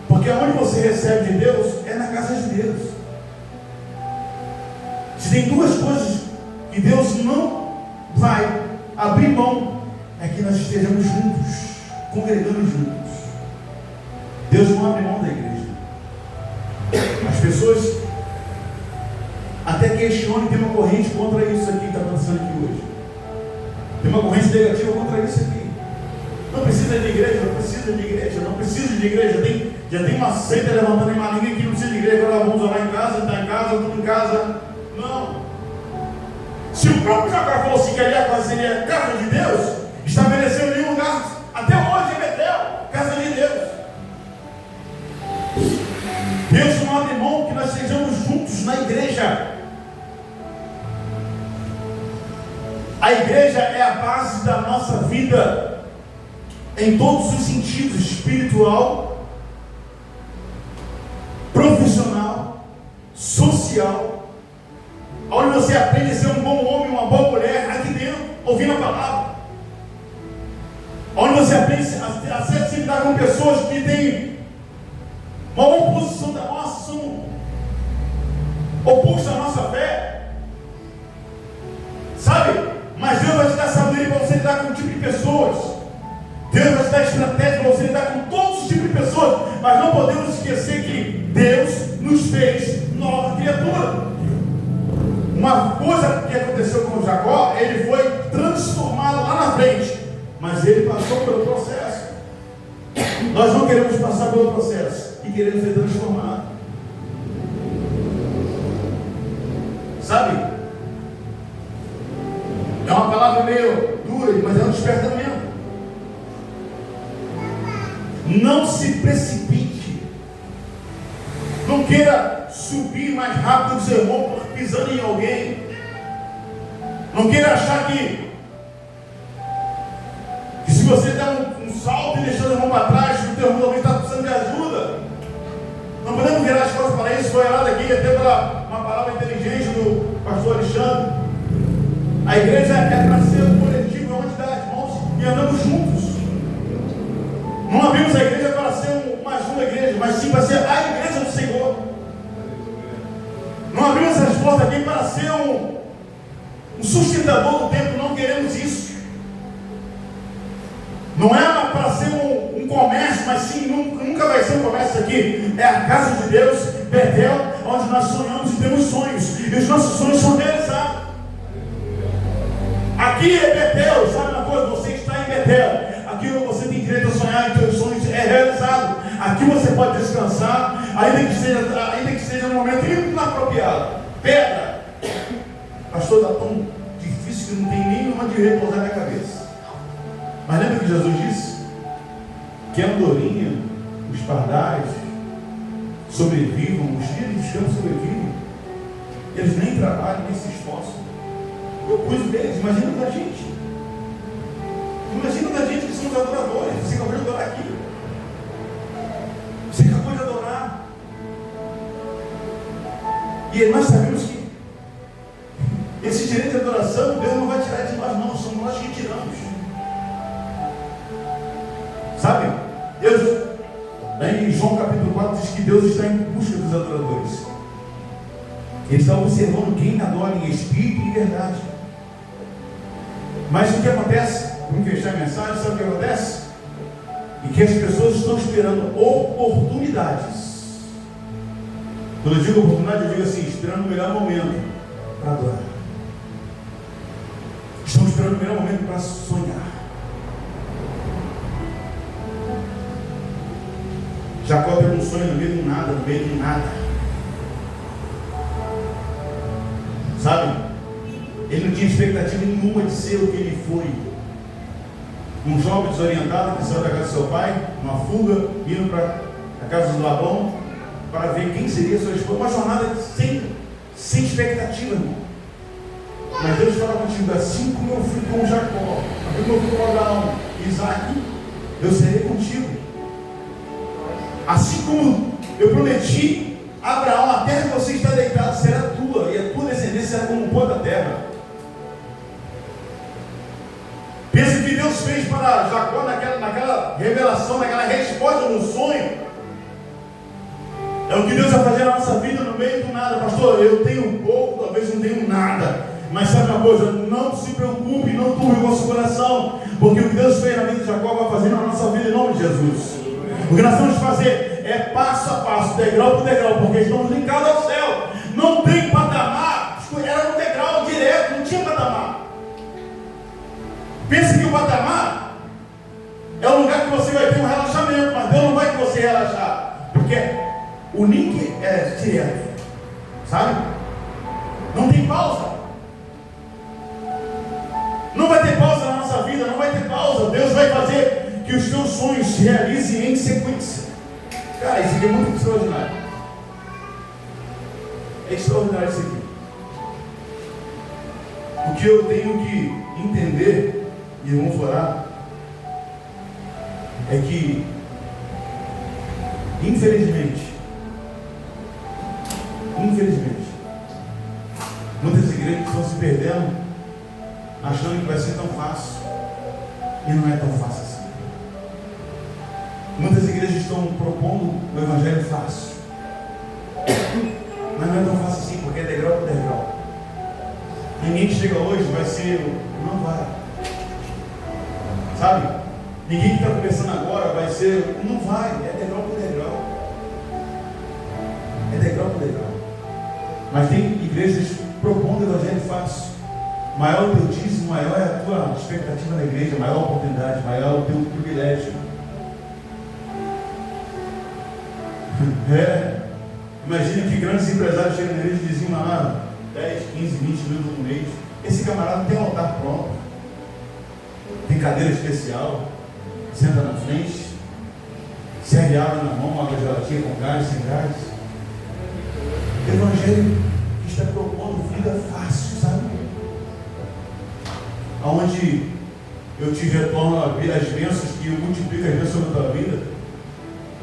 Porque aonde você recebe de Deus é na casa de Deus. Se tem duas coisas que Deus não vai abrir mão, é que nós estejamos juntos, congregando juntos. Deus não abre mão da igreja. As pessoas até questionam, tem uma corrente contra isso aqui que está acontecendo aqui hoje. Tem uma corrente negativa contra isso aqui. Não precisa de igreja, não precisa de igreja, não precisa de igreja. Já tem uma seita levantando em maligna que não precisa de igreja, agora vamos orar em casa, está em casa, tudo em casa. Não. Se o próprio Jacó falou assim que ali a casa seria casa de Deus, estabeleceu em nenhum lugar, até hoje é Betel, casa de Deus. Deus não abre mão que nós estejamos juntos na igreja. A igreja é a base da nossa vida, em todos os sentidos, espiritual, profissional, social, onde você aprende a ser um bom homem, uma boa mulher, aqui dentro, ouvindo a palavra, onde você aprende a se lidar com pessoas que têm uma oposição da nossa, são opostos à nossa fé, sabe? Mas Deus vai te dar sabedoria para você lidar com um tipo de pessoas. Deus vai te dar estratégia para você lidar com todos os tipos de pessoas. Mas não podemos esquecer que Deus nos fez nova criatura. Uma coisa que aconteceu com Jacó, ele foi transformado lá na frente, mas ele passou pelo processo. Nós não queremos passar pelo processo e queremos ser transformados. Sabe? É uma palavra meio dura, mas é um despertamento. Não se precipite. Não queira subir mais rápido que o seu irmão pisando em alguém. Não queira achar que se você der um salto e deixar o irmão para trás, o teu irmão também está precisando de ajuda. Não podemos virar as costas para isso. Foi errado aqui, até pela uma palavra inteligente do pastor Alexandre. A igreja é para ser um coletivo onde dá as mãos e andamos juntos. Não abrimos a igreja para ser mais uma igreja, mas sim para ser a igreja do Senhor. Não abrimos as portas aqui para ser um sustentador do templo, não queremos isso. Não é para ser um comércio, mas sim, nunca vai ser um comércio aqui. É a casa de Deus, Betel, onde nós sonhamos e temos sonhos. E os nossos sonhos são realizados. Aqui é Betel, sabe uma coisa? Você está em Betel. Aqui você tem direito a sonhar e teus sonhos é realizado. Aqui você pode descansar, ainda que seja no momento inapropriado. Pedra. Pastor, está tão difícil que não tem nenhuma de repousar na cabeça. Mas lembra que Jesus disse? Que a andorinha, os pardais sobrevivam, os filhos dos campos sobrevivem. Eles nem trabalham, nem se esforçam. Eu cuido deles, imagina da gente. Imagina da gente que somos adoradores. Você acabou de adorar aqui. Você acabou de adorar. E nós sabemos que esse direito de adoração, Deus não vai tirar de nós, não. Somos nós que tiramos. Sabe? Deus, em João capítulo 4, diz que Deus está em busca dos adoradores. Ele está observando quem adora em espírito e em verdade. Mas o que acontece? Vamos fechar a mensagem, sabe o que acontece? E que as pessoas estão esperando oportunidades. Quando eu digo oportunidade, eu digo assim, esperando o melhor momento para adorar. Estão esperando o melhor momento para sonhar. Jacó teve um sonho no meio do nada, no meio do nada. sabe? Ele não tinha expectativa nenhuma de ser o que ele foi. Um jovem desorientado que saiu da casa do seu pai, uma fuga, indo para a casa do Labão, para ver quem seria sua esposa. Uma jornada sem expectativa, irmão. Mas Deus fala contigo, assim como eu fui com Jacó, assim como eu fui com Abraão, Isaac, eu serei contigo. Assim como eu prometi a Abraão, a terra que você está deitado será tua, e a tua descendência será como o pó da terra. Pensa que Deus fez para Jacó naquela revelação, naquela resposta no sonho. É o que Deus vai fazer na nossa vida no meio do nada. Pastor, eu tenho pouco, talvez não tenho nada. Mas sabe uma coisa? Não se preocupe, não turbe o vosso coração. Porque o que Deus fez na vida de Jacó vai fazer na nossa vida em nome de Jesus. O que nós vamos fazer é passo a passo, degrau por degrau, porque estamos ligados ao céu. Não tem patamar. Era no degrau direto, não tinha patamar. Pensa que o patamar é um lugar que você vai ter um relaxamento, mas Deus não vai que você relaxar, porque o link é direto, sabe? Não tem pausa. Não vai ter pausa na nossa vida, não vai ter pausa. Deus vai fazer que os teus sonhos se realizem em sequência. Cara, isso aqui é muito extraordinário. É extraordinário isso aqui. O que eu tenho que entender, e vamos orar, é que, infelizmente, muitas igrejas estão se perdendo, achando que vai ser tão fácil, e não é tão fácil assim. Muitas igrejas estão propondo o evangelho fácil, mas não é tão fácil assim, porque é degrau por degrau. Ninguém que chega hoje vai ser, não vai, sabe? Ninguém que está começando agora vai ser, não vai, é degrau por degrau. É degrau por degrau. Mas tem igrejas propondo o evangelho fácil. Maior o teu dízimo, maior é a tua expectativa na igreja, maior a oportunidade, maior o teu privilégio. Imagina que grandes empresários chegam na igreja e diziam lá 10, 15, 20 mil no mês. Esse camarada tem um altar pronto, tem cadeira especial, senta na frente, serve água na mão, água gelatina com gás, sem gás. O evangelho que está propondo vida fácil, sabe? Aonde eu te retorno as bênçãos, que eu multiplico as bênçãos na tua vida.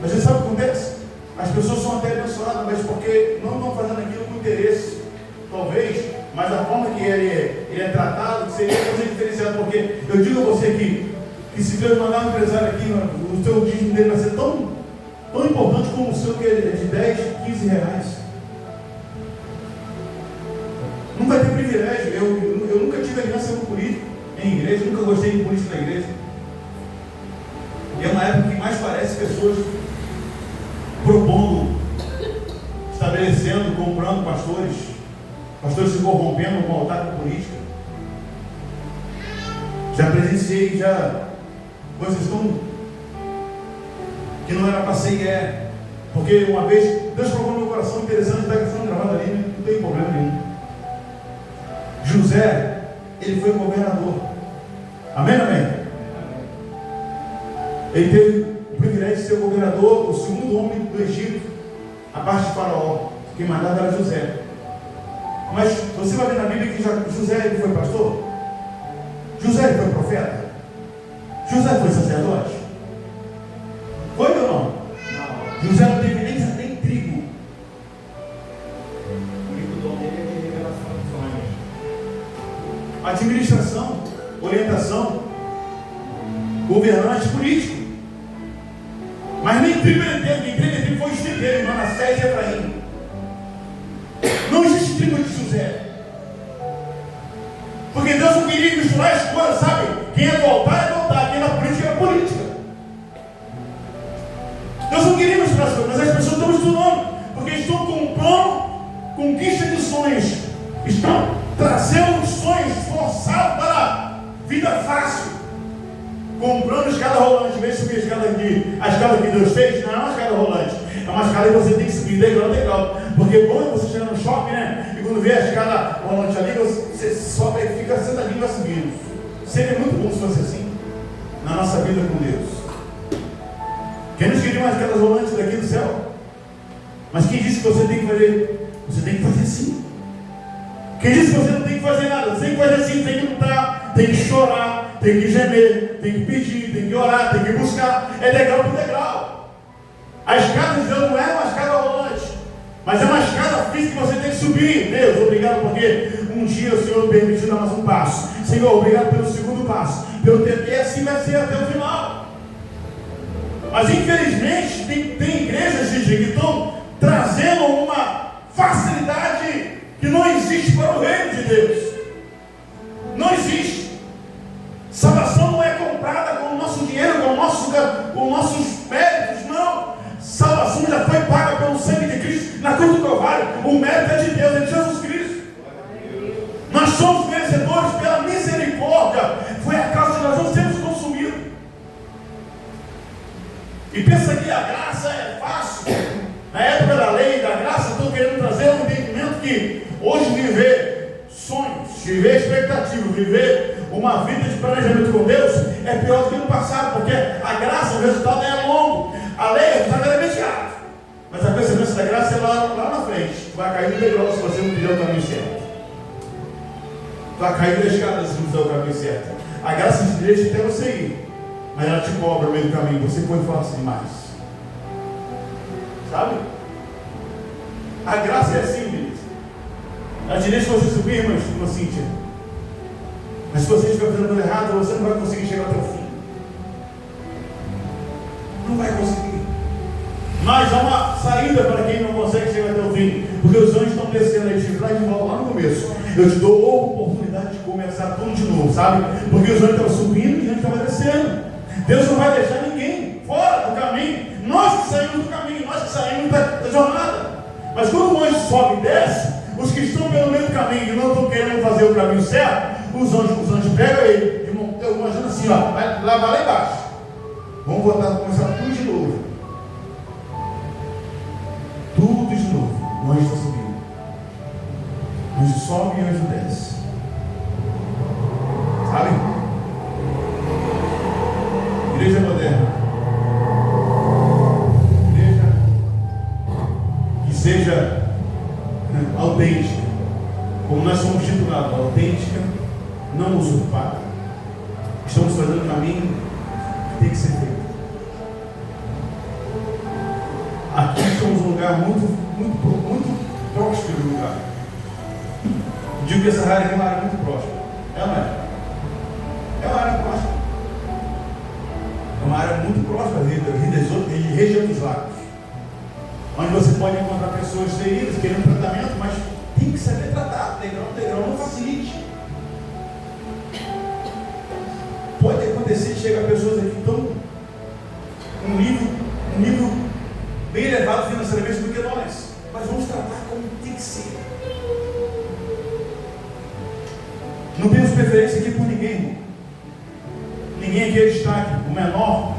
Mas você sabe o que acontece? As pessoas são até abençoadas, mas porque não estão fazendo aquilo com interesse, talvez, mas a forma que ele é tratado seria fazer diferenciado. Porque eu digo a você que se Deus mandar um empresário aqui, o seu dízimo dele vai ser tão importante como o seu, que é de 10, 15 reais. Não vai ter privilégio. Eu nunca tive aliança com político em igreja, nunca gostei de política na igreja. E é uma época que mais parece pessoas propondo, estabelecendo, comprando pastores se corrompendo com altar com política. Já presenciei coisas que não era para ser e é. Porque uma vez Deus colocou no meu coração interessante, está aqui gravado ali, não tem problema nenhum. José, ele foi governador. Amém, amém? Ele teve o privilégio de ser governador, o segundo homem do Egito, a parte de Faraó. Quem mandava era José. Mas você vai ver na Bíblia que José ele foi pastor? José ele foi profeta? José foi sacerdote? Foi ou não? Não. José não teve nem trigo. O único dom dele é de revelação de sonhos. Administração, orientação, governante político. Mas nem tribo ele teve. Quem teve tribo foi o filho dele, Manassés e Efraim. Não existe tribo de José. Porque Deus não queria misturar as coisas, sabe? Quem é do altar é do altar, quem é da política é da política. Deus não queria misturar as coisas, mas as pessoas estão misturando, porque estão comprando conquista de sonhos, estão trazendo os sonhos forçados para a vida fácil, comprando escada rolante. Vê se a escada que Deus fez não é uma escada rolante, é uma escada que você tem que subir degrau a degrau. Porque quando você chega no shopping, né? E quando vê a escada rolante ali, você sobe e fica sentadinho e vai subindo. Seria muito bom se fosse assim na nossa vida com Deus. Quem nos queria mais escadas rolantes daqui do céu? Mas quem disse que você tem que fazer? Você tem que fazer assim. Quem disse que você não tem que fazer nada? Você tem que fazer assim, tem que lutar, tem que chorar, tem que gemer, tem que pedir, tem que orar, tem que buscar. É degrau por degrau. A escada de Deus não é uma escada rolante, mas é uma escada física que você tem que subir. Deus, obrigado porque um dia o Senhor permitiu dar mais um passo. Senhor, obrigado pelo segundo passo, pelo terceiro, e assim vai ser até o final. Mas infelizmente tem igrejas que estão trazendo uma facilidade que não existe para o reino de Deus. Não existe. Salvação não é comprada com o nosso dinheiro, com nossos méritos, não. Salvação já foi paga pelo sangue de Cristo na cruz do Calvário. O mérito é de Deus, é de Jesus Cristo. Nós somos vencedores pela misericórdia. Foi a causa que nós não sermos consumidos. E pensa que a graça é fácil. Na época da lei e da graça, estou querendo trazer um entendimento que hoje viver sonhos, viver expectativas, viver uma vida de planejamento com Deus é pior do que no passado, porque a graça, o resultado é longo, a lei, o resultado é imediato, mas a perseverança da graça é lá na frente. Vai cair no degrau se você não fizer o caminho certo, vai cair na escada se não fizer o caminho certo. A graça te deixa até você ir, mas ela te cobra no meio do caminho, você foi fácil demais. Sabe? A graça é assim, beleza? Ela te deixa você subir, irmã Cíntia. Mas se você estiver fazendo coisa errada, você não vai conseguir chegar até o fim. Não vai conseguir. Mas há uma saída para quem não consegue chegar até o fim. Porque os anjos estão descendo aí, te traz de volta lá no começo. Eu te dou a oportunidade de começar tudo de novo, sabe? Porque os anjos estão subindo e a gente estava descendo. Deus não vai deixar ninguém fora do caminho. Nós que saímos do caminho, nós que saímos da jornada. Mas quando o anjo sobe e desce, os que estão pelo meio do caminho e não estão querendo fazer o caminho certo, os anjos pegam ele, eu imagino assim, ó, vai lá embaixo. Vamos começar tudo de novo. Tudo de novo. O anjo está subindo. O anjo sobe e o anjo desce. Sabe? Igreja moderna. Seja autêntica, como nós somos titulados, autêntica, não usurpada. Estamos fazendo o caminho que tem que ser feito. Aqui estamos num lugar muito próspero lugar. Digo que essa área é uma área muito próspera. É uma área. É uma área próspera. É uma área muito próspera, região dos lagos. Onde você pode encontrar pessoas feridas, querendo tratamento, mas tem que saber tratar, degrau, não facilite. Pode acontecer de chegar pessoas aqui que estão um nível bem elevado financeiramente do que nós, mas vamos tratar como tem que ser. Não temos preferência aqui por ninguém, irmão. Ninguém aqui é destaque. O menor,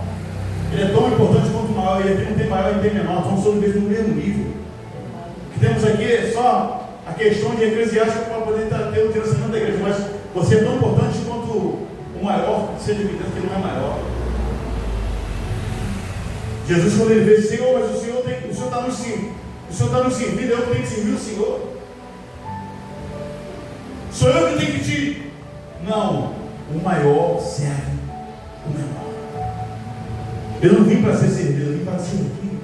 ele é tão importante quanto o maior, e aqui não tem maior e tem menor, somos todos no mesmo nível. O que temos aqui é só a questão de eclesiástica para poder ter o direcionamento da igreja, mas você é tão importante quanto o maior, seja evidente que não é maior. Jesus, quando ele veio, Senhor, mas o Senhor está nos servindo, eu tenho que servir o Senhor. Sou eu que tenho que te... Não, o maior serve o menor. Eu não vim para ser servido, eu vim para servir.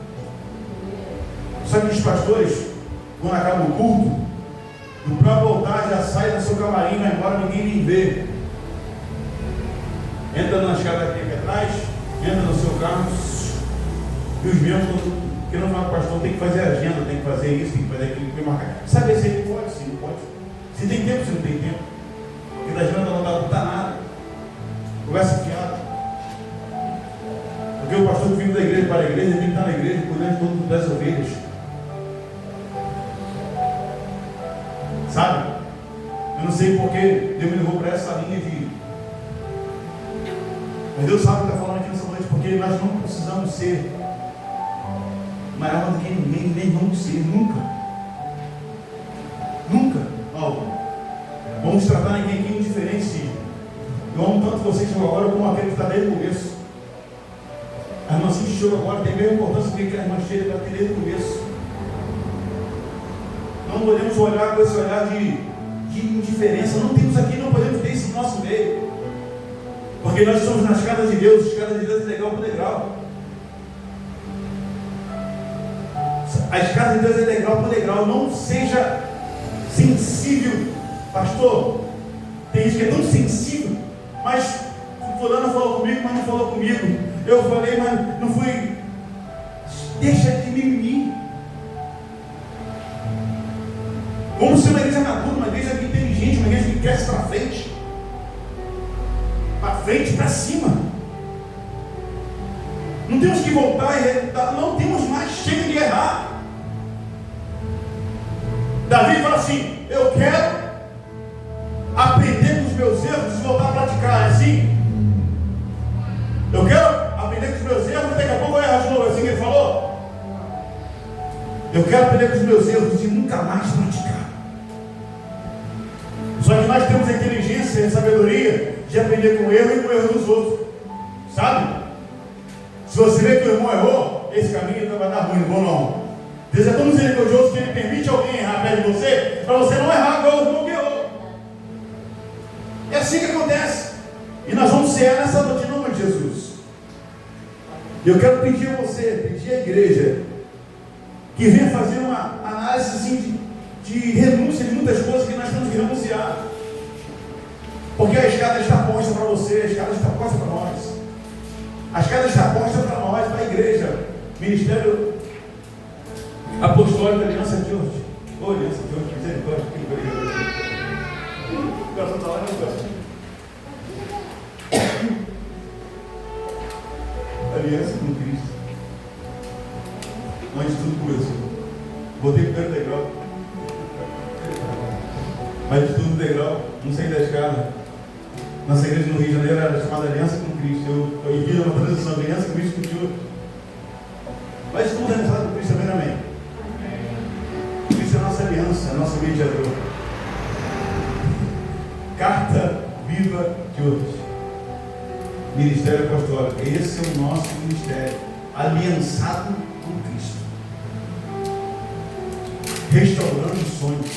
Sabe que os pastores, quando acaba o culto, do próprio altar já sai do seu camarim, vai embora, ninguém nem vê. Entra na escada aqui atrás, entra no seu carro, e os membros, que não fala pastor, tem que fazer agenda, tem que fazer isso, tem que fazer aquilo, tem que marcar. Sabe se ele pode, se não pode. Se tem tempo, se não tem tempo. Porque da agenda não dá nada. Conversa fiada. Porque o pastor que vive da igreja para a igreja, ele tem que estar na igreja cuidando de todas das ovelhas. Sabe? Eu não sei porque Deus me levou para essa linha de... Mas Deus sabe o que está falando aqui nessa noite, porque nós não precisamos ser maior do que vamos ser, nunca. Nunca, algo. Vamos tratar ninguém aqui indiferente. Eu amo tanto vocês que chegam agora como aquele que está desde o começo. A irmãzinha que chegou agora tem a mesma importância que a irmã chega para ter desde o começo. Não podemos olhar com esse olhar de indiferença. Não temos aqui, não podemos ter isso no nosso meio. Porque nós estamos na escada de Deus. A escada de Deus é degrau por degrau. A escada de Deus é degrau por degrau. Não seja sensível. Pastor, tem gente que é tão sensível. Mas fulano falou comigo, mas não falou comigo. Eu falei, mas não fui. Deixa de mimimi. Vamos ser uma igreja madura, uma igreja inteligente, uma igreja que cresce para frente. Para frente, para cima. Não temos que voltar e retar. Não temos mais, chega de errar. Davi fala assim: eu quero aprender com os meus erros e voltar a praticar. É assim? Eu quero aprender com os meus erros e daqui a pouco eu erro de novo. É assim que ele falou? Eu quero aprender com os meus erros e nunca mais praticar. Só que nós temos a inteligência e a sabedoria de aprender com o erro e com o erro dos outros. Sabe? Se você vê que o irmão errou, esse caminho vai dar ruim, não não. Deus é tão misericordioso que Ele permite alguém errar perto de você, para você não errar igual o irmão que errou. É assim que acontece. E nós vamos ser nessa noite em nome de Jesus. E eu quero pedir a você, pedir à igreja, que venha fazer uma análise assim, de renúncia de muitas coisas que nós temos que renunciar. Porque a escada está posta para você, a escada está posta para nós. A escada está posta para nós, para a igreja. Ministério Apostólico da Aliança de hoje. Ô, Aliança de hoje, misericórdia, que igreja. O coração está lá, não gosta. Aliança com Cristo. Onde tudo começou. Botei o primeiro degrau. Mas de tudo degrau, não saí da escada. Nossa igreja no Rio de Janeiro era chamada Aliança com Cristo. Eu vi uma transição, Aliança com Cristo continua. Mas tudo é aliançado com Cristo também, amém? Cristo é a nossa aliança, é o nosso mediador. Carta viva de hoje. Ministério Apostólico. Esse é o nosso ministério. Aliançado com Cristo. Restaurando sonhos.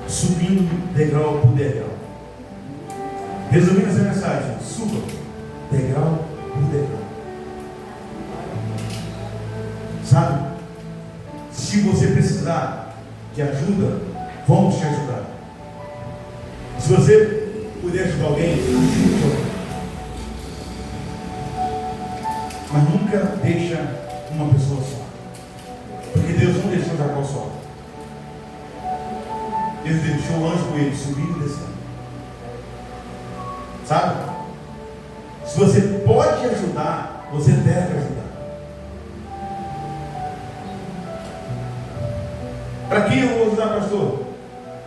Subindo degrau por degrau. Resumindo essa mensagem, suba degrau por degrau. Sabe? Se você precisar de ajuda, vamos te ajudar. Se você puder ajudar alguém, ajude alguém. Mas nunca deixa uma pessoa só. Porque Deus não deixou Jacó só. Deus deixou o anjo com ele, subindo e descendo. Sabe? Se você pode ajudar, você deve ajudar. Para quem eu vou ajudar, pastor?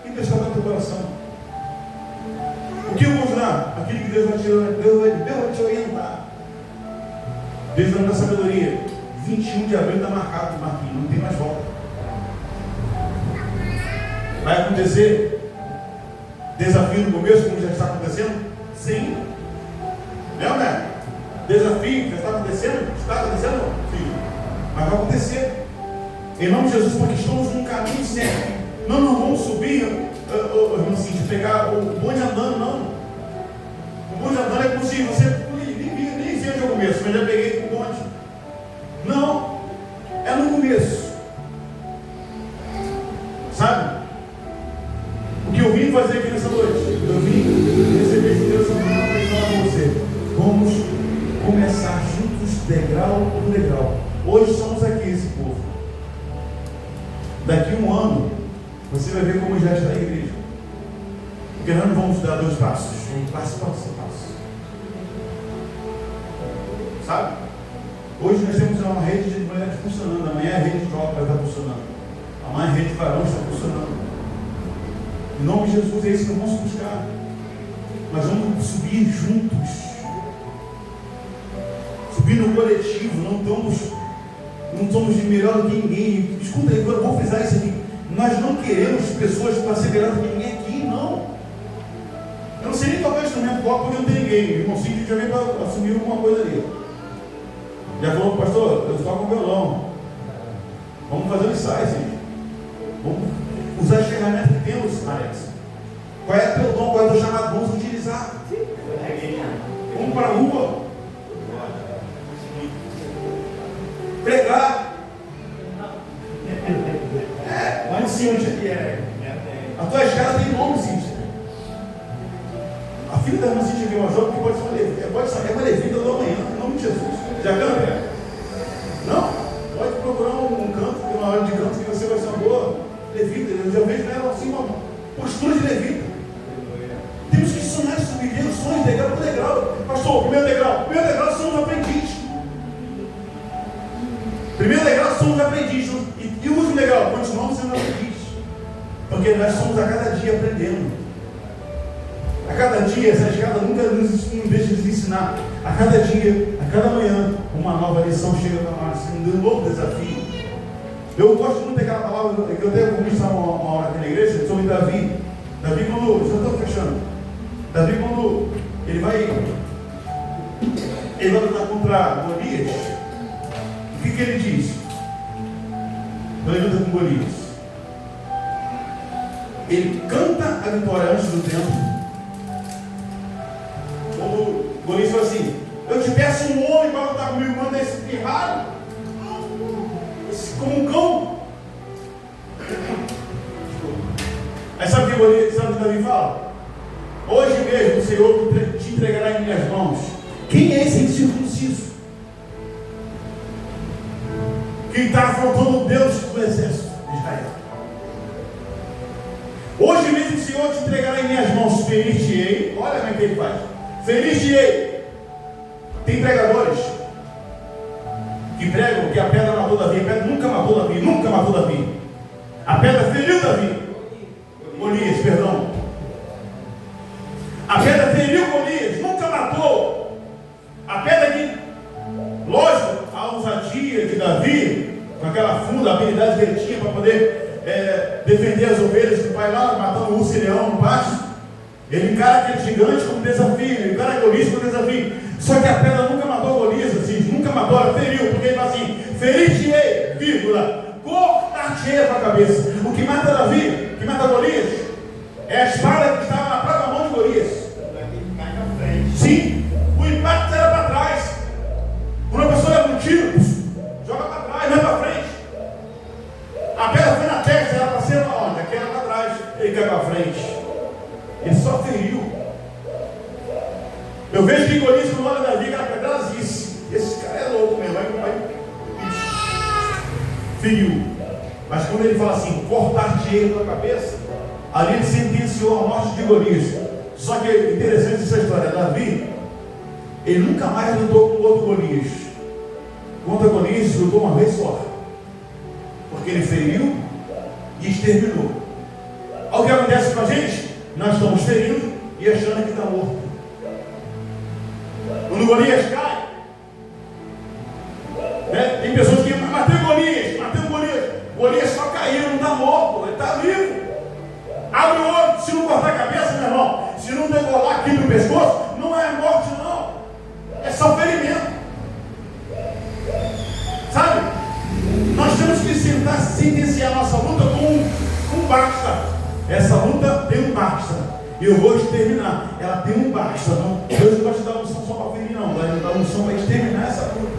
Quem Deus está no teu coração? O que eu vou ajudar? Aquilo que Deus vai te orientar. Deus vai dar sabedoria. 21 de abril está marcado, Marquinhos, não tem mais volta. Vai acontecer desafio no começo, como já está acontecendo? Sim. Não, né? Desafio já está acontecendo? Está acontecendo? Sim. Mas vai acontecer. Em nome de Jesus, porque estamos num caminho certo. Não vamos subir, assim, de pegar o bonde andando, não. O bonde andando é como se você nem sei onde eu começo, mas já peguei o bonde. Não. É no começo. Sabe? O que eu vim fazer aqui nessa noite? Eu vim receber de Deus uma palavra e falar com você. Vamos começar juntos, degrau por degrau. Hoje somos aqui, esse povo. Daqui um ano, você vai ver como já está a igreja. Porque nós não vamos dar 2 passos. Um passo, passo. Sabe? Hoje nós temos uma rede de mulheres funcionando. Amanhã a rede de jovens vai estar funcionando. Amanhã a rede de varões está funcionando. Em nome de Jesus, é isso que nós vamos buscar. Nós vamos subir juntos. Subir no coletivo. Não não somos melhor do que ninguém. Escuta, eu vou frisar isso aqui. Nós não queremos pessoas para ser melhor do que ninguém aqui, não. Eu não sei nem tocar instrumento qual, porque não tem ninguém. O irmão Cíntia já veio para assumir alguma coisa ali. Já falou, pastor, eu toco com violão. Vamos fazer o ensaio, gente. Vamos usar as ferramentas que temos, Alex. Qual é o teu dom, qual é o teu chamado? Vamos utilizar. Vamos para a rua. Pregar. Lá em Cíntia. A tua escada tem nome, Cíntia. A filha da irmã Cíntia viu uma jovem que pode ser uma levita do amanhã, em nome de Jesus. Já canta? Não? Pode procurar um canto, uma hora de canto que você vai ser uma boa levita. Eu já vejo nela assim uma postura de levita. Temos que sonhar isso, viver os sonhos degrau por degrau. Pastor, primeiro degrau somos aprendizes. Primeiro degrau somos aprendizes. E o último degrau, continuamos sendo aprendizes. Porque nós somos a cada dia aprendendo. A cada dia, essa escada nunca nos deixa de ensinar. A cada dia, a cada manhã, uma nova lição chega para nós, um novo desafio. Eu gosto muito daquela palavra que eu até conversar uma hora aqui na igreja sobre Davi. Davi, quando. Já estou fechando. Davi, quando ele vai lutar contra Golias, o que ele diz? Quando ele luta com Golias, ele canta a vitória antes do tempo. Quando Golias fala assim: eu te peço um homem para lutar comigo, manda esse pirralho, como um cão. Aí sabe o que Davi fala? Hoje mesmo o Senhor te entregará em minhas mãos. Quem é esse incircunciso que está afrontando o Deus do exército de Israel? Hoje mesmo o Senhor te entregará em minhas mãos. Ferir-te-ei. Olha como é que ele faz. Ferir-te-ei. Tem pregadores que pregam que a pedra matou Davi. A pedra nunca matou Davi. Nunca matou Davi. A pedra feriu Davi. Golias, perdão. A pedra feriu Golias, nunca matou. A pedra que, lógico, a ousadia de Davi, com aquela funda, a habilidade que ele tinha para poder defender as ovelhas, que vai lá matando o urso e leão no pasto, ele encara aquele gigante como desafio, ele encara Golias como desafio. Só que a pedra nunca matou Golias, assim, nunca matou, ela feriu, porque ele fala assim: ferir-te-ei, vírgula, cortar-te-ei com a cabeça. O que mata Davi, o que mata Golias, é a espada que estava na própria mão de Golias. Sim, o impacto era para trás. Quando a pessoa leva um tiro, joga para trás, não é para frente. A pedra foi na testa, era para ser onde? Aqui era para trás, ele cai para frente. Ele só feriu. Eu vejo que Golias, quando olha Davi, aquela pedra disse: esse cara é louco mesmo, vai. Feriu. Mas quando ele fala assim: cortar-te-ei com a cabeça, ali ele sentenciou a morte de Golias. Só que é interessante essa história. Davi, ele nunca mais lutou com outro Golias. Contra Golias, lutou uma vez só. Porque ele feriu e exterminou. Olha o que acontece com a gente? Nós estamos ferindo e achando que está morto. Quando Golias cai, né, tem pessoas que matei o Golias. Golias só caiu, não está morto, ele está vivo. Abre o olho, se não cortar a cabeça, meu irmão, se não degolar aqui no pescoço, não é morte não, é só ferimento. Sabe? Nós temos que sentenciar a nossa luta com um basta. Essa luta tem um basta. E eu vou exterminar. Ela tem um basta. Não, Deus não vai te dar unção só para ferir, não. Vai te dar unção para exterminar essa luta.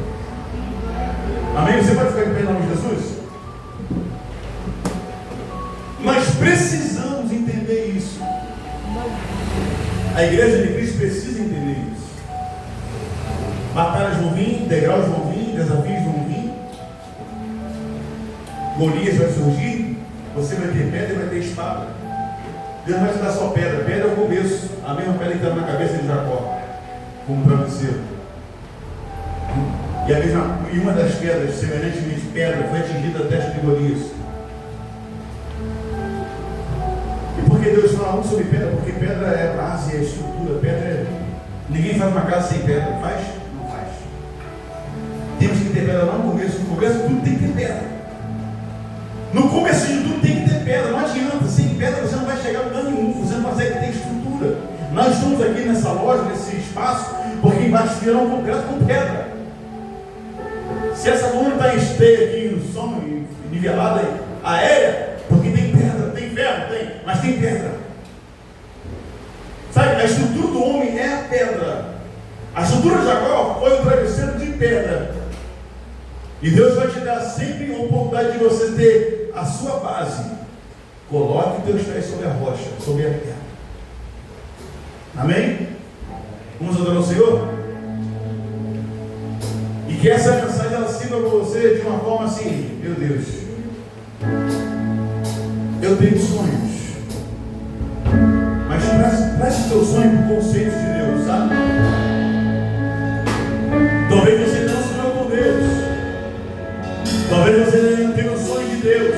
Amém? Você pode ficar de pé em nome de Jesus? Nós precisamos entender isso. A igreja de Cristo precisa entender isso. Batalhas vão vir, degraus vão vir, desafios vão vir. Golias vai surgir. Você vai ter pedra e vai ter espada. Deus vai te dar só pedra. Pedra é o começo. A mesma pedra que está na cabeça de Jacó, como travesseiro. E uma das pedras, semelhantemente pedra, foi atingida a testa de Golias. E por que Deus fala muito sobre pedra? Porque pedra é a base, é a estrutura. Pedra é... Ninguém faz uma casa sem pedra. Faz? Não faz. Temos que ter pedra lá no começo. No começo tudo tem que ter pedra. No começo de tudo tem que ter pedra. Não adianta, sem pedra você não vai chegar a lugar nenhum. Você não consegue ter estrutura. Nós estamos aqui nessa loja, nesse espaço, porque embaixo virá um concreto com pedra. Se essa coluna está em esteia aqui, no som nivelada aérea, porque tem pedra, tem ferro, tem, mas tem pedra. Sabe, a estrutura do homem é a pedra. A estrutura de Jacó foi um travesseiro de pedra. E Deus vai te dar sempre a oportunidade de você ter a sua base. Coloque teus pés sobre a rocha, sobre a terra. Amém? Vamos adorar o Senhor? E que essa mensagem ela sirva para você de uma forma assim: meu Deus, eu tenho sonhos, mas preste teu sonho para o conceito de Deus, sabe? Talvez você não sonhou com Deus, talvez você não tenha o sonho de Deus,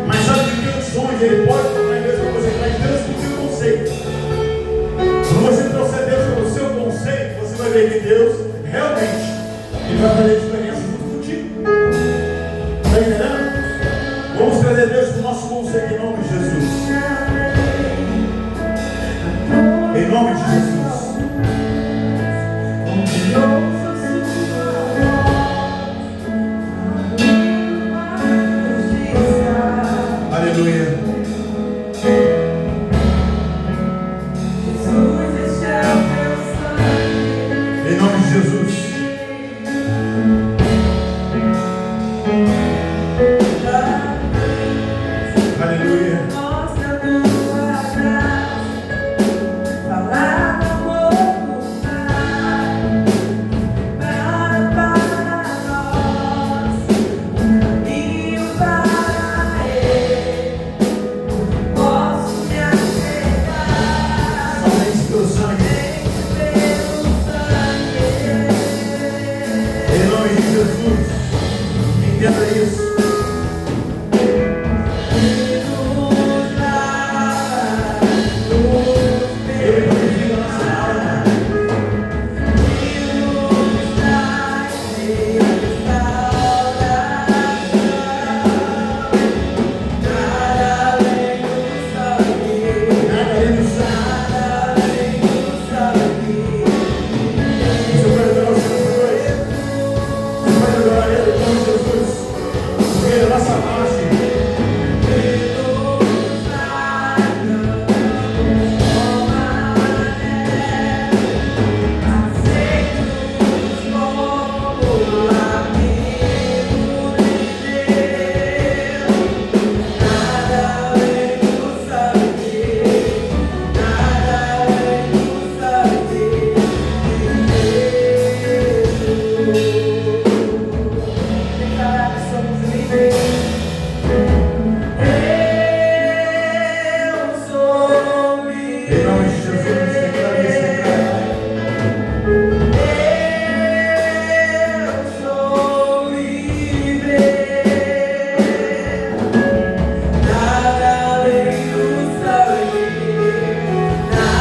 mas sabe que Deus sonhos, Ele pode tornar Deus para você, mas Deus com o teu conceito. Quando você trouxer Deus para o seu conceito, você vai ver que Deus realmente Ele vai fazer a diferença junto contigo. Está entendendo? Vamos trazer Deus para o nosso conceito em nome de Jesus. Em nome de Jesus. Aleluia. Em nome de Jesus. Aleluia. Em nome de Jesus.